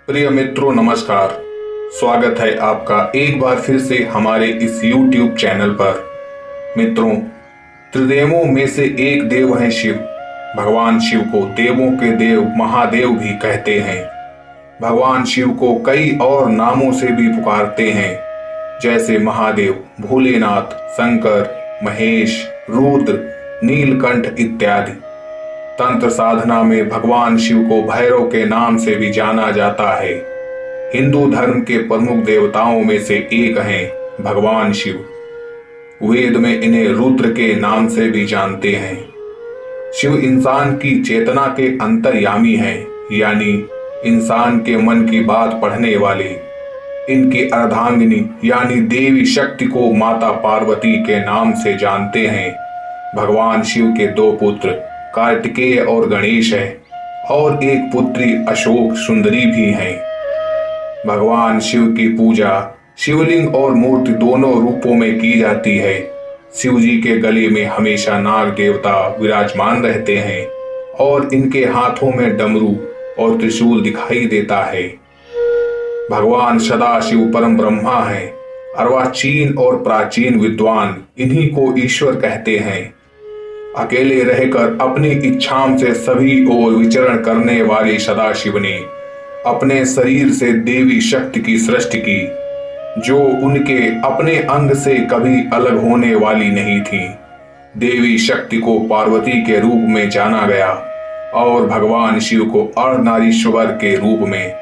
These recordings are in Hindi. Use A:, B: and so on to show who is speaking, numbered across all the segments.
A: प्रिय मित्रों नमस्कार। स्वागत है आपका एक बार फिर से हमारे इस YouTube चैनल पर। मित्रों, त्रिदेवों में से एक देव है शिव। भगवान शिव को देवों के देव महादेव भी कहते हैं। भगवान शिव को कई और नामों से भी पुकारते हैं, जैसे महादेव, भोलेनाथ, शंकर, महेश, रुद्र, नीलकंठ इत्यादि। तंत्र साधना में भगवान शिव को भैरव के नाम से भी जाना जाता है। हिंदू धर्म के प्रमुख देवताओं में से एक हैं भगवान शिव। वेद में इन्हें रुद्र के नाम से भी जानते हैं। शिव इंसान की चेतना के अंतर्यामी हैं, यानी इंसान के मन की बात पढ़ने वाले। इनकी अर्धांगिनी यानी देवी शक्ति को माता पार्वती के नाम से जानते हैं। भगवान शिव के दो पुत्र कार्तिकेय और गणेश है, और एक पुत्री अशोक सुंदरी भी है। भगवान शिव की पूजा शिवलिंग और मूर्ति दोनों रूपों में की जाती है। शिव जी के गले में हमेशा नाग देवता विराजमान रहते हैं, और इनके हाथों में डमरू और त्रिशूल दिखाई देता है। भगवान सदाशिव परम ब्रह्मा है। अर्वाचीन और प्राचीन विद्वान इन्हीं को ईश्वर कहते हैं। अकेले रहकर अपनी इच्छाओं से सभी ओर विचरण करने वाले सदाशिव ने अपने शरीर से देवी शक्ति की सृष्टि की, जो उनके अपने अंग से कभी अलग होने वाली नहीं थी। देवी शक्ति को पार्वती के रूप में जाना गया, और भगवान शिव को अर्धनारीश्वर के रूप में।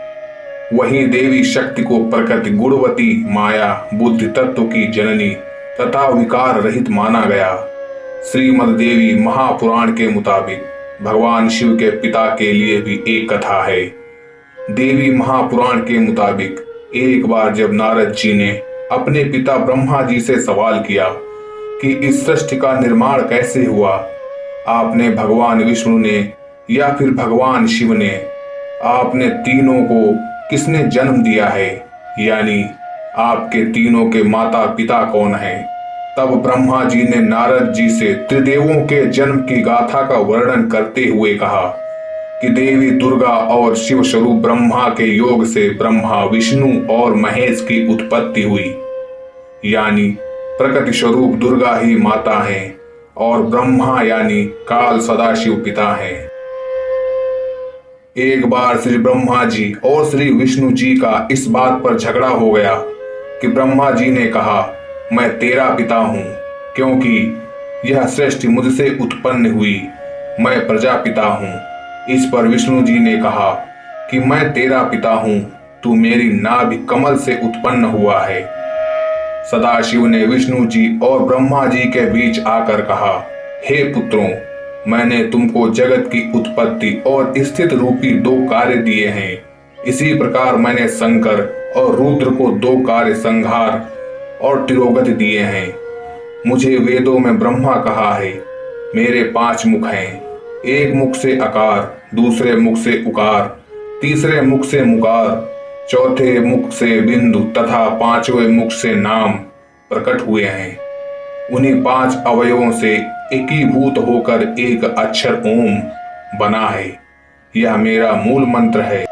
A: वहीं देवी शक्ति को प्रकृति गुणवती माया बुद्धि तत्व की जननी तथा विकार रहित माना गया। श्रीमद देवी महापुराण के मुताबिक भगवान शिव के पिता के लिए भी एक कथा है। देवी महापुराण के मुताबिक एक बार जब नारद जी ने अपने पिता ब्रह्मा जी से सवाल किया कि इस सृष्टि का निर्माण कैसे हुआ, आपने भगवान विष्णु ने या फिर भगवान शिव ने, आपने तीनों को किसने जन्म दिया है, यानी आपके तीनों के माता पिता कौन है। तब ब्रह्मा जी ने नारद जी से त्रिदेवों के जन्म की गाथा का वर्णन करते हुए कहा कि देवी दुर्गा और शिव स्वरूप ब्रह्मा के योग से ब्रह्मा, विष्णु और महेश की उत्पत्ति हुई, यानी प्रकृति स्वरूप दुर्गा ही माता है और ब्रह्मा यानी काल सदाशिव पिता है। एक बार श्री ब्रह्मा जी और श्री विष्णु जी का इस बात पर झगड़ा हो गया कि ब्रह्मा जी ने कहा, मैं तेरा पिता हूं, क्योंकि यह सृष्टि मुझसे उत्पन्न हुई, मैं प्रजापिता हूं। इस पर विष्णु जी ने कहा कि मैं तेरा पिता हूं, तू मेरी नाभि कमल से उत्पन्न हुआ है। सदाशिव ने विष्णु जी और ब्रह्मा जी के बीच आकर कहा, हे पुत्रों, मैंने तुमको जगत की उत्पत्ति और स्थित रूपी दो कार्य दिए हैं। इसी प्रकार मैंने शंकर और रुद्र को दो कार्य, संहार और तिरोगति दिए हैं। मुझे वेदों में ब्रह्मा कहा है। मेरे 5 मुख हैं, एक मुख से अकार, दूसरे मुख से उकार, तीसरे मुख से मुकार, चौथे मुख से बिंदु तथा 5वें मुख से नाम प्रकट हुए हैं। उन्हीं 5 अवयवों से एकीभूत होकर एक अक्षर ओम बना है। यह मेरा मूल मंत्र है।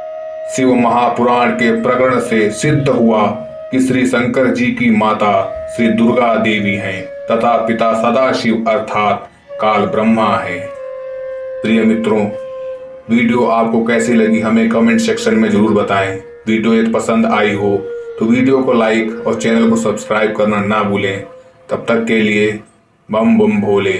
A: शिव महापुराण के प्रकरण से सिद्ध हुआ कि श्री शंकर जी की माता श्री दुर्गा देवी हैं तथा पिता सदाशिव अर्थात काल ब्रह्मा है। प्रिय मित्रों, वीडियो आपको कैसी लगी हमें कमेंट सेक्शन में जरूर बताएं। वीडियो यदि पसंद आई हो तो वीडियो को लाइक और चैनल को सब्सक्राइब करना ना भूलें। तब तक के लिए बम बम भोले।